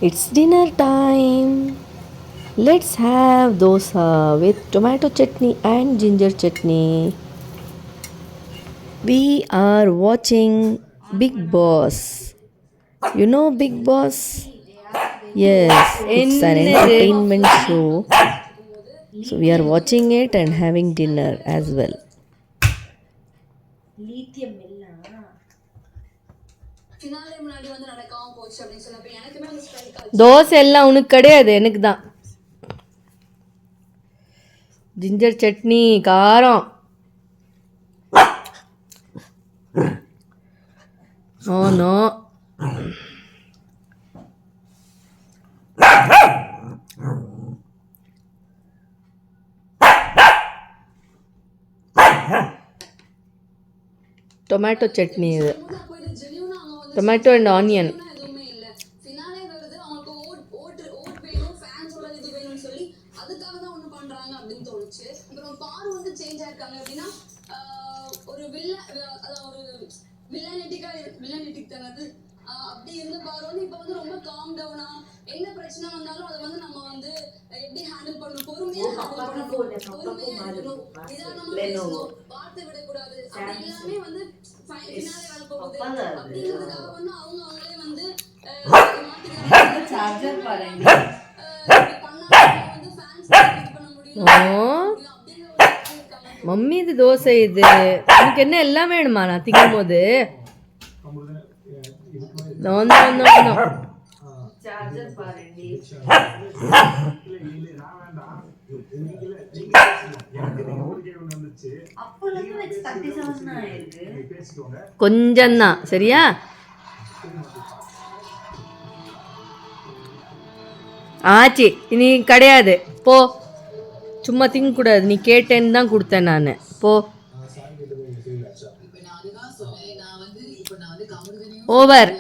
It's dinner time. Let's have dosa with tomato chutney and ginger chutney. We are watching Big Boss. You know Big Boss? Yes, it's an entertainment show. So we are watching it and having dinner as well. Dosa எல்லாம் உனக்கு கிடையாது, எனக்கு தான். Ginger chutney காரம். No no. Tomato chutney இது. Tomato and onion. அப்படி இருந்த பாரு வந்து இப்ப வந்து ரொம்ப காம் டவுனா என்ன பிரச்சனை வந்தாலும் அதை வந்து நம்ம வந்து எப்படி ஹேண்டில் பண்ணணும், பொறுமையா நிதானமா வார்த்தை விடக்கூடாது. அப்படி எல்லாமே வந்து பின்னாலே வர போகுது அப்படிங்கிறதுக்காக வந்து அவங்களே வந்து மம்மி இது தோசை, இது எனக்கு என்ன எல்லாம் வேணுமா நான் திங்கும் போது? கொஞ்சம்தான் சரியா? ஆச்சு, நீ கிடையாது போ. சும்மா திங்கக்கூடாது, நீ கேட்டேன்னு தான் கொடுத்தேன் நான். போ. ஓவர்.